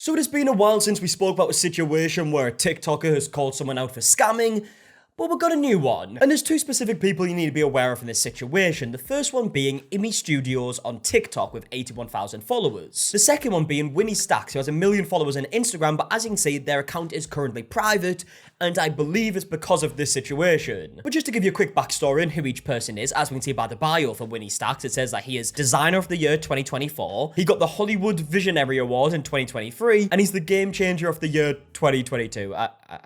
So it has been a while since we spoke about a situation where a TikToker has called someone out for scamming, but we've got a new one. And there's two specific people you need to be aware of in this situation. The first one being Imi Studios on TikTok with 81,000 followers. The second one being Winnie Stackz, who has 1 million followers on Instagram, but as you can see, their account is currently private, and I believe it's because of this situation. But just to give you a quick backstory on who each person is, as we can see by the bio for Winnie Stackz, it says that he is Designer of the Year 2024, he got the Hollywood Visionary Award in 2023, and he's the Game Changer of the Year 2022.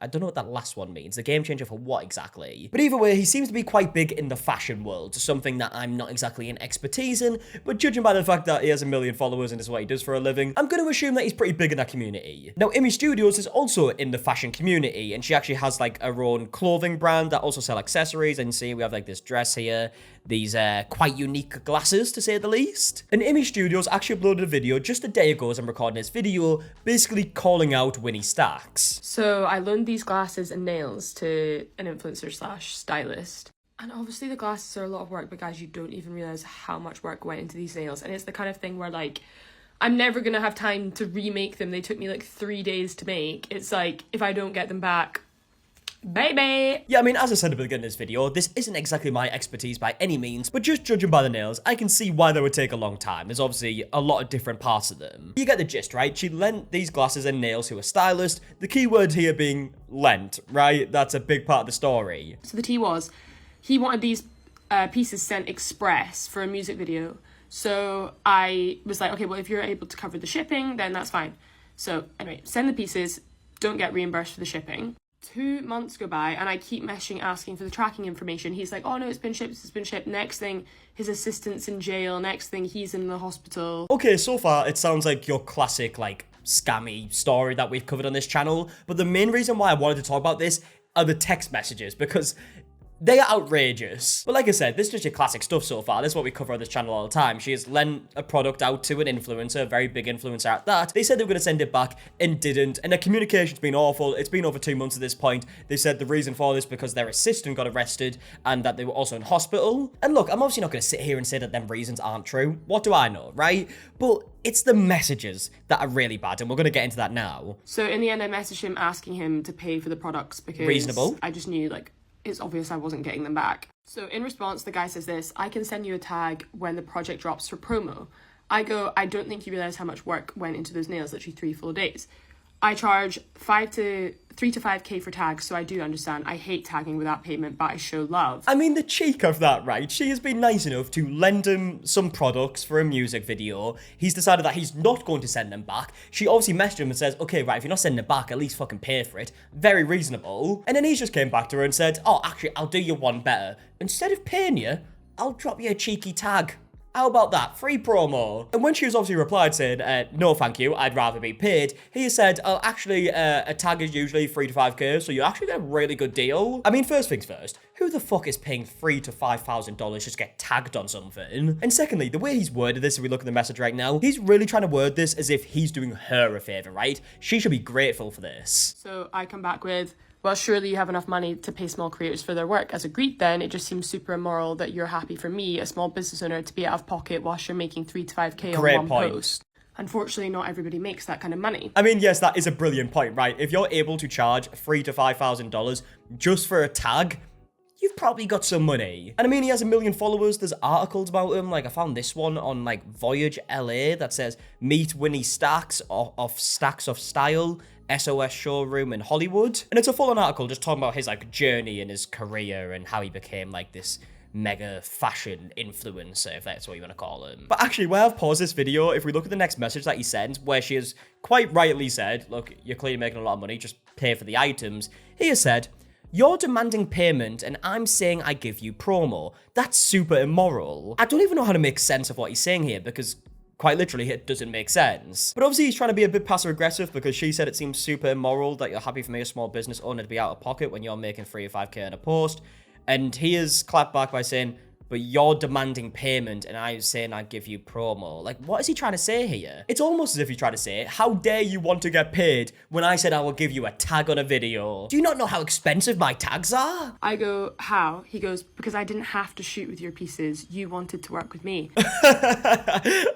I don't know what that last one means. The Game Changer for what exactly? But either way, he seems to be quite big in the fashion world, something that I'm not exactly an expertise in, but judging by the fact that he has 1 million followers and this is what he does for a living, I'm going to assume that he's pretty big in that community. Now, Imi Studios is also in the fashion community, and she actually has like her own clothing brand that also sell accessories. And you see we have like this dress here, these quite unique glasses to say the least. And Imi Studios actually uploaded a video just a day ago as I'm recording this video, basically calling out Winnie Stackz. So I loaned these glasses and nails to an influencer slash stylist. And obviously the glasses are a lot of work, but guys, you don't even realise how much work went into these nails. And it's the kind of thing where like, I'm never going to have time to remake them. They took me like 3 days to make. It's like, if I don't get them back, baby! Yeah, I mean, as I said at the beginning of this video, this isn't exactly my expertise by any means, but just judging by the nails, I can see why they would take a long time. There's obviously a lot of different parts of them. You get the gist, right? She lent these glasses and nails to a stylist, the key word here being lent, right? That's a big part of the story. So the tea was, he wanted these pieces sent express for a music video. So I was like, okay, well, if you're able to cover the shipping, then that's fine. So anyway, send the pieces, don't get reimbursed for the shipping. 2 months go by and I keep messaging asking for the tracking information. He's like, oh no, it's been shipped. Next thing, his assistant's in jail. Next thing, he's in the hospital. Okay, so far it sounds like your classic like scammy story that we've covered on this channel, but the main reason why I wanted to talk about this are the text messages, because they are outrageous. But like I said, this is just your classic stuff so far. This is what we cover on this channel all the time. She has lent a product out to an influencer, a very big influencer at that. They said they were going to send it back and didn't. And their communication's been awful. It's been over 2 months at this point. They said the reason for this because their assistant got arrested and that they were also in hospital. And look, I'm obviously not going to sit here and say that them reasons aren't true. What do I know, right? But it's the messages that are really bad, and we're going to get into that now. So in the end, I messaged him asking him to pay for the products because reasonable. I just knew like, it's obvious I wasn't getting them back. So in response, the guy says this, I can send you a tag when the project drops for promo. I go, I don't think you realise how much work went into those nails, literally 3 full days. I charge 3 to 5k for tags, so I do understand. I hate tagging without payment, but I show love. I mean, the cheek of that, right? She has been nice enough to lend him some products for a music video. He's decided that he's not going to send them back. She obviously messaged him and says, okay, right, if you're not sending it back, at least fucking pay for it. Very reasonable. And then he just came back to her and said, oh, actually, I'll do you one better. Instead of paying you, I'll drop you a cheeky tag. How about that? Free promo. And when she was obviously replied saying, no thank you, I'd rather be paid, he said, oh, actually, a tag is usually 3 to 5k, so you actually get a really good deal. I mean, first things first, who the fuck is paying $3,000 to $5,000 just to get tagged on something? And secondly, the way he's worded this, if we look at the message right now, he's really trying to word this as if he's doing her a favor, right? She should be grateful for this. So I come back with, well, surely you have enough money to pay small creators for their work. As agreed then, it just seems super immoral that you're happy for me, a small business owner, to be out of pocket whilst you're making 3 to 5k on one post. Unfortunately, not everybody makes that kind of money. I mean, yes, that is a brilliant point, right? If you're able to charge $3,000 to $5,000 just for a tag, you've probably got some money. And I mean, he has 1 million followers. There's articles about him. Like, I found this one on, like, Voyage LA that says, meet Winnie Stackz of Stacks of Style, SOS showroom in Hollywood. And it's a full-on article just talking about his, like, journey in his career and how he became, like, this mega fashion influencer, if that's what you want to call him. But actually, where I've paused this video, if we look at the next message that he sends, where she has quite rightly said, look, you're clearly making a lot of money, just pay for the items. He has said, you're demanding payment and I'm saying I give you promo. That's super immoral. I don't even know how to make sense of what he's saying here because quite literally, it doesn't make sense. But obviously, he's trying to be a bit passive-aggressive because she said it seems super immoral that you're happy for me, a small business owner, to be out of pocket when you're making 3 or 5k on a post. And he is clapped back by saying, but you're demanding payment and I'm saying I'd give you promo. Like, what is he trying to say here? It's almost as if he's trying to say, how dare you want to get paid when I said I will give you a tag on a video? Do you not know how expensive my tags are? I go, how? He goes, because I didn't have to shoot with your pieces. You wanted to work with me.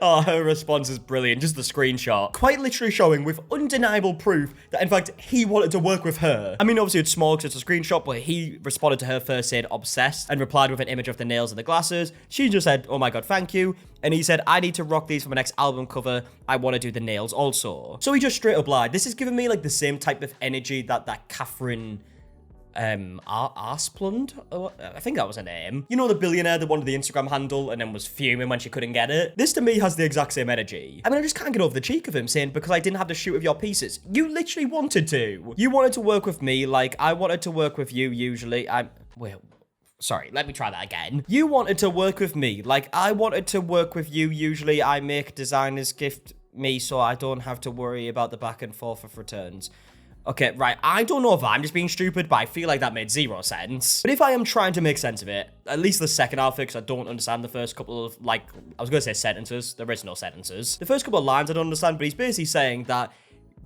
Oh, her response is brilliant. Just the screenshot. Quite literally showing with undeniable proof that, in fact, he wanted to work with her. I mean, obviously it's small because it's a screenshot, but he responded to her first saying obsessed and replied with an image of the nails and the glasses. She just said, oh my god, thank you. And he said, I need to rock these for my next album cover. I want to do the nails also. So he just straight up lied. This is giving me like the same type of energy that Catherine Arsplund? I think that was her name. You know, the billionaire that wanted the Instagram handle and then was fuming when she couldn't get it? This to me has the exact same energy. I mean, I just can't get over the cheek of him saying, because I didn't have to shoot with your pieces. You literally wanted to. You wanted to work with me like I wanted to work with you usually. Sorry, let me try that again. You wanted to work with me like I wanted to work with you usually. I make designers gift me so I don't have to worry about the back and forth of returns. Okay, right, I don't know if I'm just being stupid, but I feel like that made zero sense. But if I am trying to make sense of it, at least the second half, because I don't understand the first couple of, like, I was going to say sentences. There is no sentences. The first couple of lines I don't understand, but he's basically saying that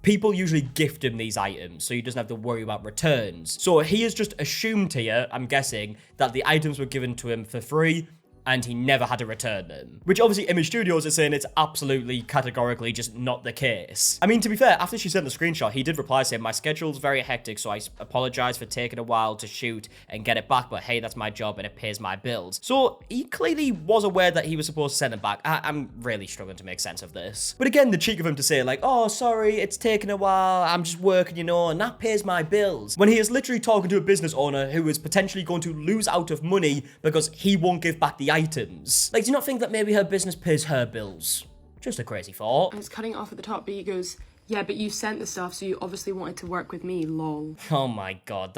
people usually gift him these items, so he doesn't have to worry about returns. So he has just assumed here, I'm guessing, that the items were given to him for free, and he never had to return them. Which obviously Imi Studios is saying it's absolutely categorically just not the case. I mean, to be fair, after she sent the screenshot, he did reply saying, my schedule's very hectic, so I apologize for taking a while to shoot and get it back, but hey, that's my job and it pays my bills. So he clearly was aware that he was supposed to send it back. I'm really struggling to make sense of this. But again, the cheek of him to say like, oh, sorry, it's taking a while, I'm just working, you know, and that pays my bills. When he is literally talking to a business owner who is potentially going to lose out of money because he won't give back the items. Like, do you not think that maybe her business pays her bills? Just a crazy thought. And it's cutting off at the top, but he goes, yeah, but you sent the stuff, so you obviously wanted to work with me, lol. Oh my god,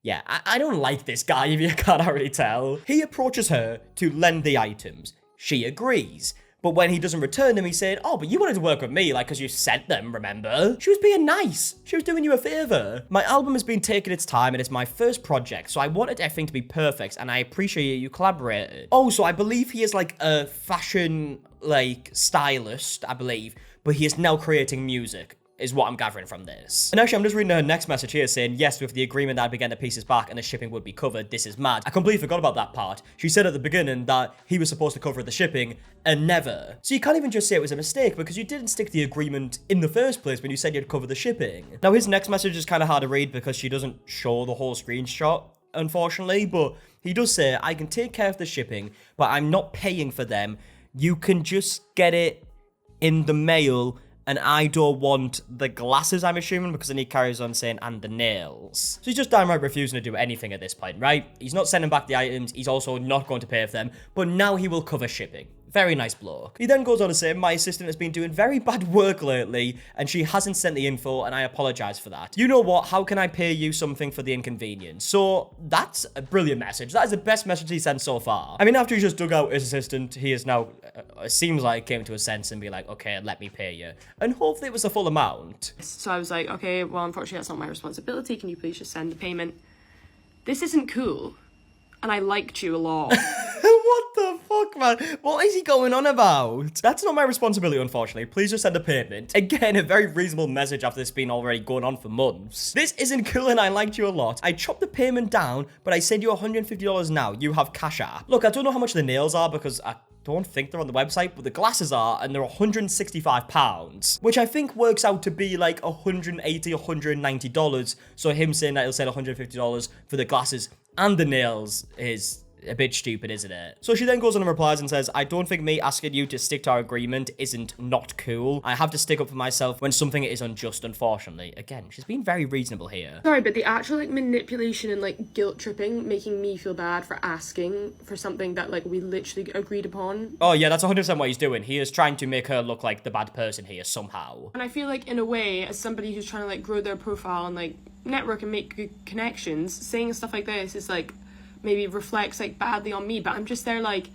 yeah, I don't like this guy, if you can't already tell. He approaches her to lend the items. She agrees. But when he doesn't return them, he's saying, oh, but you wanted to work with me, like, because you sent them, remember? She was being nice. She was doing you a favor. My album has been taking its time, and it's my first project, so I wanted everything to be perfect, and I appreciate you collaborated. Oh, so I believe he is, like, a fashion, like, stylist, I believe, but he is now creating music, is what I'm gathering from this. And actually, I'm just reading her next message here saying, yes, with the agreement that I'd be getting the pieces back and the shipping would be covered. This is mad. I completely forgot about that part. She said at the beginning that he was supposed to cover the shipping and never. So you can't even just say it was a mistake because you didn't stick the agreement in the first place when you said you'd cover the shipping. Now, his next message is kind of hard to read because she doesn't show the whole screenshot, unfortunately, but he does say, I can take care of the shipping, but I'm not paying for them. You can just get it in the mail. And I don't want the glasses, I'm assuming, because then he carries on saying, and the nails. So he's just downright refusing to do anything at this point, right? He's not sending back the items. He's also not going to pay for them. But now he will cover shipping. Very nice bloke. He then goes on to say, my assistant has been doing very bad work lately, and she hasn't sent the info, and I apologize for that. You know what? How can I pay you something for the inconvenience? So that's a brilliant message. That is the best message he sent so far. I mean, after he just dug out his assistant, he is now, it seems like, came to a sense and be like, okay, let me pay you. And hopefully it was the full amount. So I was like, okay, well, unfortunately, that's not my responsibility. Can you please just send the payment? This isn't cool. And I liked you a lot. What the fuck, man? What is he going on about? That's not my responsibility, unfortunately. Please just send a payment. Again, a very reasonable message after this being already going on for months. This isn't cool and I liked you a lot. I chopped the payment down, but I send you $150 now. You have Cash App. Look, I don't know how much the nails are because I don't think they're on the website, but the glasses are, and they're £165, which I think works out to be like $180, $190. So him saying that he'll send $150 for the glasses and the nails is a bit stupid, isn't it? So she then goes on and replies and says, I don't think me asking you to stick to our agreement isn't not cool. I have to stick up for myself when something is unjust, unfortunately. Again, she's been very reasonable here. Sorry, but the actual like manipulation and like guilt tripping, making me feel bad for asking for something that like we literally agreed upon. Oh yeah, that's 100% what he's doing. He is trying to make her look like the bad person here somehow. And I feel like in a way, as somebody who's trying to like grow their profile and like network and make good connections, saying stuff like this is like maybe reflects like badly on me, but I'm just there like,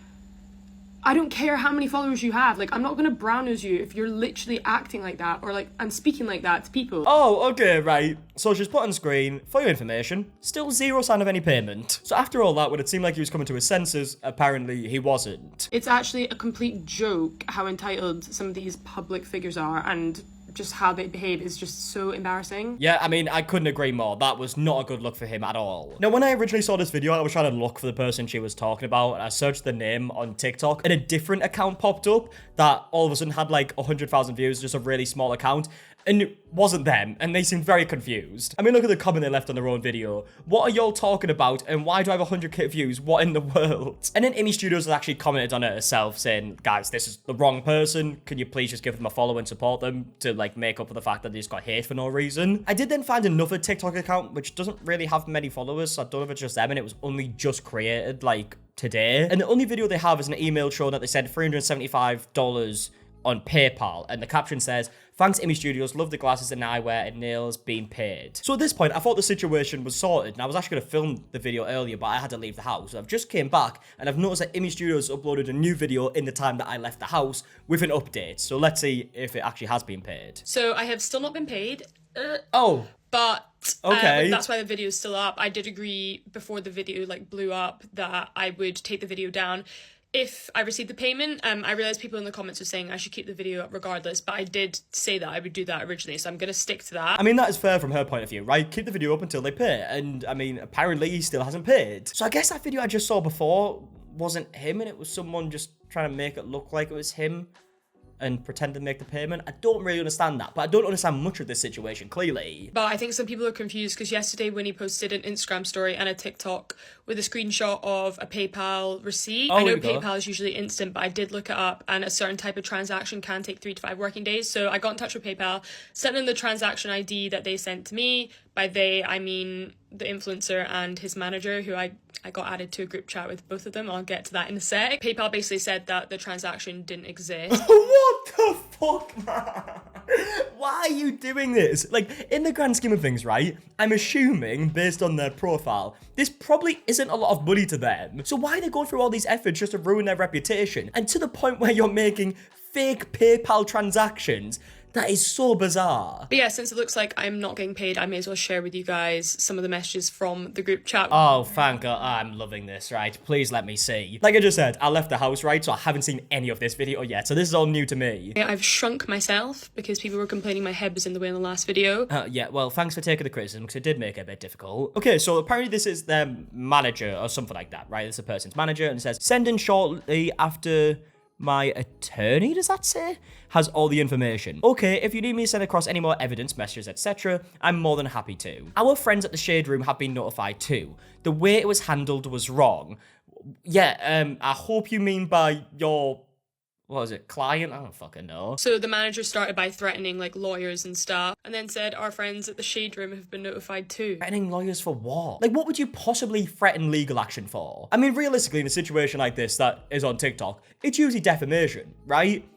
I don't care how many followers you have. Like, I'm not gonna brown nose you if you're literally acting like that or like and speaking like that to people. Oh, okay, right. So she's put on screen, for your information, still zero sign of any payment. So after all that, when it seemed like he was coming to his senses, apparently he wasn't. It's actually a complete joke how entitled some of these public figures are, and just how they behave is just so embarrassing. Yeah, I mean, I couldn't agree more. That was not a good look for him at all. Now, when I originally saw this video, I was trying to look for the person she was talking about, and I searched the name on TikTok, and a different account popped up that all of a sudden had like 100,000 views, just a really small account. And it wasn't them, and they seemed very confused. I mean, look at the comment they left on their own video. What are y'all talking about, and why do I have 100k views? What in the world? And then Imi Studios has actually commented on it herself, saying, guys, this is the wrong person. Can you please just give them a follow and support them to, like, make up for the fact that they just got hate for no reason? I did then find another TikTok account, which doesn't really have many followers, so I don't know if it's just them, and it was only just created, like, today. And the only video they have is an email showing that they sent $375 on PayPal, and the caption says, thanks Imi Studios, love the glasses and eyewear and nails, being paid. So at this point, I thought the situation was sorted, and I was actually going to film the video earlier, but I had to leave the house. So I've just came back, and I've noticed that Imi Studios uploaded a new video in the time that I left the house with an update. So let's see if it actually has been paid. So I have still not been paid. Oh. But okay. That's why the video is still up. I did agree before the video like blew up that I would take the video down if I received the payment. I realized people in the comments were saying I should keep the video up regardless, but I did say that I would do that originally, so I'm going to stick to that. I mean, that is fair from her point of view, right? Keep the video up until they pay, and I mean, apparently he still hasn't paid. So I guess that video I just saw before wasn't him, and it was someone just trying to make it look like it was him and pretend to make the payment. I don't really understand that, but I don't understand much of this situation, clearly. But I think some people are confused because yesterday Winnie posted an Instagram story and a TikTok with a screenshot of a PayPal receipt. I know PayPal is usually instant, but I did look it up, and a certain type of transaction can take 3 to 5 working days. So I got in touch with PayPal, sent them the transaction ID that they sent to me. By they, I mean the influencer and his manager, who I got added to a group chat with both of them. I'll get to that in a sec. PayPal basically said that the transaction didn't exist. What the fuck, man? Why are you doing this? Like, in the grand scheme of things, right? I'm assuming, based on their profile, this probably isn't a lot of money to them. So why are they going through all these efforts just to ruin their reputation? And to the point where you're making fake PayPal transactions? That is so bizarre. But yeah, since it looks like I'm not getting paid, I may as well share with you guys some of the messages from the group chat. Oh, thank God. I'm loving this, right? Please let me see. Like I just said, I left the house, right? So I haven't seen any of this video yet. So this is all new to me. Yeah, I've shrunk myself because people were complaining my head was in the way in the last video. Yeah, well, thanks for taking the criticism because it did make it a bit difficult. Okay, so apparently this is their manager or something like that, right? This is a person's manager, and it says, send in shortly after my attorney, does that say? Has all the information. Okay, if you need me to send across any more evidence, messages, etc., I'm more than happy to. Our friends at the Shade Room have been notified too. The way it was handled was wrong. Yeah, I hope you mean by your, what was it, client? I don't fucking know. So the manager started by threatening like lawyers and stuff, and then said our friends at the Shade Room have been notified too. Threatening lawyers for what? Like, what would you possibly threaten legal action for? I mean, realistically, in a situation like this that is on TikTok, it's usually defamation, right?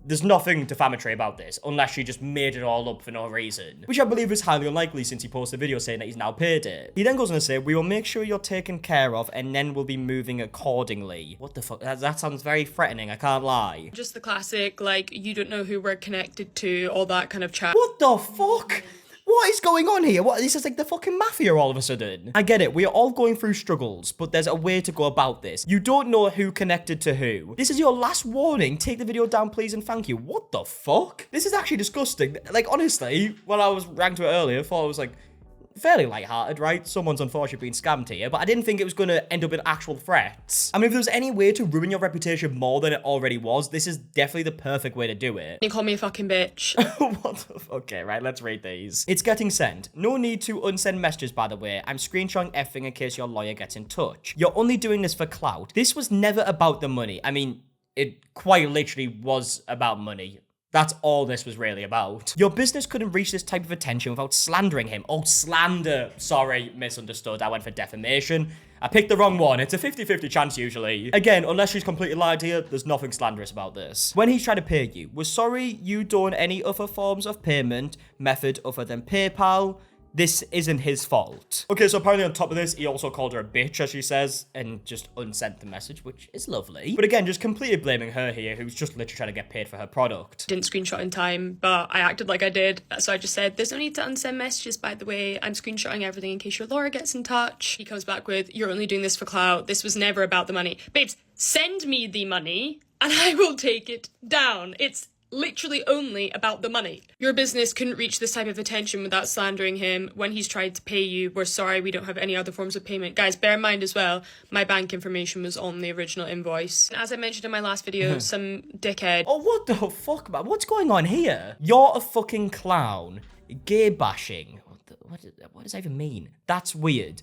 There's nothing defamatory about this, unless she just made it all up for no reason. Which I believe is highly unlikely since he posted a video saying that he's now paid it. He then goes on to say, we will make sure you're taken care of and then we'll be moving accordingly. What the fuck? That sounds very threatening, I can't lie. Just the classic, like, you don't know who we're connected to, all that kind of chat. What the fuck? What is going on here? What, this is like the fucking mafia all of a sudden. I get it, we are all going through struggles, but there's a way to go about this. You don't know who connected to who. This is your last warning. Take the video down, please, and thank you. What the fuck? This is actually disgusting. Like, honestly, when I was ranked to it earlier, I thought it was like, fairly lighthearted, right? Someone's unfortunately being scammed here, but I didn't think it was going to end up in actual threats. I mean, if there was any way to ruin your reputation more than it already was, this is definitely the perfect way to do it. You call me a fucking bitch. What the fuck? Okay, right, let's read these. It's getting sent. No need to unsend messages, by the way. I'm screenshotting effing in case your lawyer gets in touch. You're only doing this for clout. This was never about the money. I mean, it quite literally was about money. That's all this was really about. Your business couldn't reach this type of attention without slandering him. Oh, slander. Sorry, misunderstood. I went for defamation. I picked the wrong one. It's a 50-50 chance usually. Again, unless she's completely lied here, there's nothing slanderous about this. When he's trying to pay you, we're sorry you don't any other forms of payment method other than PayPal. This isn't his fault. Okay, so apparently on top of this, he also called her a bitch, as she says, and just unsent the message, which is lovely. But again, just completely blaming her here, who's just literally trying to get paid for her product. Didn't screenshot in time, but I acted like I did. So I just said, there's no need to unsend messages, by the way. I'm screenshotting everything in case your Laura gets in touch. He comes back with, you're only doing this for clout. This was never about the money. Babes, send me the money and I will take it down. It's literally only about the money. Your business couldn't reach this type of attention without slandering him. When he's tried to pay you, we're sorry, we don't have any other forms of payment. Guys, bear in mind as well, my bank information was on the original invoice. And as I mentioned in my last video, some dickhead. Oh, what the fuck, man? What's going on here? You're a fucking clown. Gay bashing. What does that even mean? That's weird.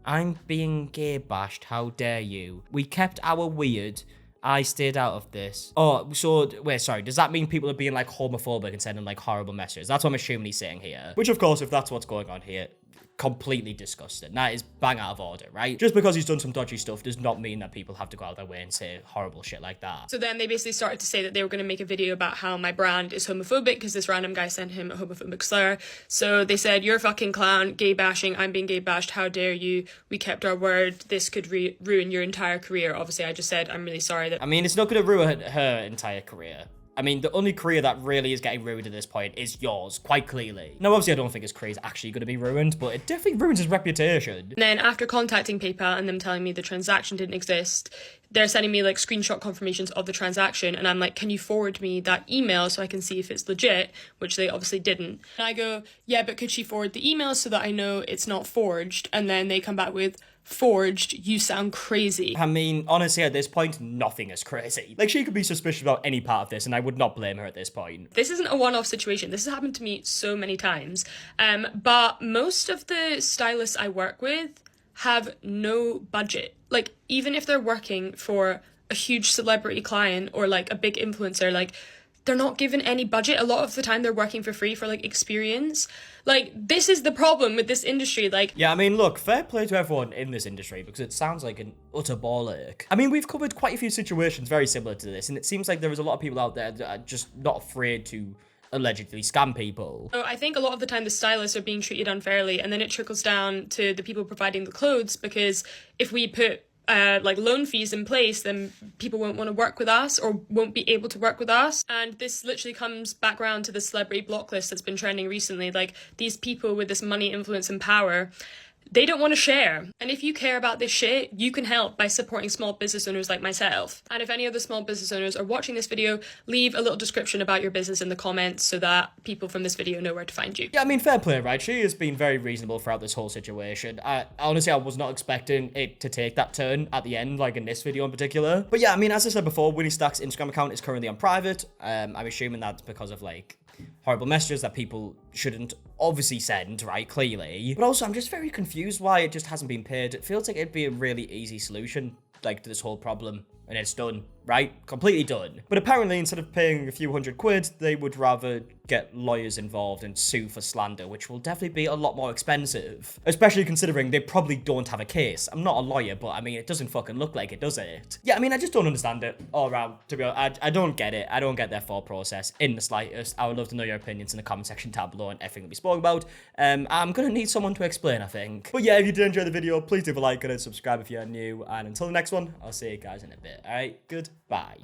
I'm being gay bashed. How dare you? We kept our weird. I stayed out of this. Oh, so, wait, sorry. Does that mean people are being, like, homophobic and sending, like, horrible messages? That's what I'm assuming he's saying here. Which, of course, if that's what's going on here, completely disgusting. That is bang out of order, right? Just because he's done some dodgy stuff does not mean that people have to go out their way and say horrible shit like that. So then they basically started to say that they were going to make a video about how my brand is homophobic because this random guy sent him a homophobic slur. So they said, you're a fucking clown, gay bashing, I'm being gay bashed, how dare you? We kept our word, this could ruin your entire career. Obviously, I just said, I'm really sorry that... I mean, it's not going to ruin her entire career. I mean, the only career that really is getting ruined at this point is yours, quite clearly. Now, obviously, I don't think his career is actually going to be ruined, but it definitely ruins his reputation. And then after contacting PayPal and them telling me the transaction didn't exist, they're sending me like screenshot confirmations of the transaction. And I'm like, can you forward me that email so I can see if it's legit? Which they obviously didn't. And I go, yeah, but could she forward the email so that I know it's not forged? And then they come back with, forged, you sound crazy. I mean, honestly, at this point, nothing is crazy. Like, she could be suspicious about any part of this, and I would not blame her at this point. This isn't a one-off situation. This has happened to me so many times. But most of the stylists I work with have no budget. Like, even if they're working for a huge celebrity client or, like, a big influencer, like, they're not given any budget. A lot of the time they're working for free for, like, experience. Like, this is the problem with this industry, like... Yeah, I mean, look, fair play to everyone in this industry, because it sounds like an utter ball ache. I mean, we've covered quite a few situations very similar to this, and it seems like there is a lot of people out there that are just not afraid to allegedly scam people. So I think a lot of the time the stylists are being treated unfairly, and then it trickles down to the people providing the clothes, because if we put like loan fees in place, then people won't want to work with us or won't be able to work with us. And this literally comes back around to the celebrity block list that's been trending recently. Like, these people with this money, influence and power, they don't want to share. And if you care about this shit, you can help by supporting small business owners like myself. And if any other small business owners are watching this video, leave a little description about your business in the comments so that people from this video know where to find you. Yeah, I mean, fair play, right? She has been very reasonable throughout this whole situation. Honestly, I was not expecting it to take that turn at the end, like in this video in particular. But yeah, I mean, as I said before, Winnie Stack's Instagram account is currently on private. I'm assuming that's because of, like, horrible messages that people shouldn't obviously send, right, clearly. But also, I'm just very confused why it just hasn't been paid. It feels like it'd be a really easy solution, like, to this whole problem, and it's done, right? Completely done. But apparently, instead of paying a few £100, they would rather get lawyers involved and sue for slander, which will definitely be a lot more expensive. Especially considering they probably don't have a case. I'm not a lawyer, but I mean, it doesn't fucking look like it, does it? Yeah, I mean, I just don't understand it all around, to be honest. I don't get it. I don't get their thought process in the slightest. I would love to know your opinions in the comment section down below on everything that we spoke about. I'm gonna need someone to explain, I think. But yeah, if you did enjoy the video, please leave a like and subscribe if you're new. And until the next one, I'll see you guys in a bit. All right, goodbye.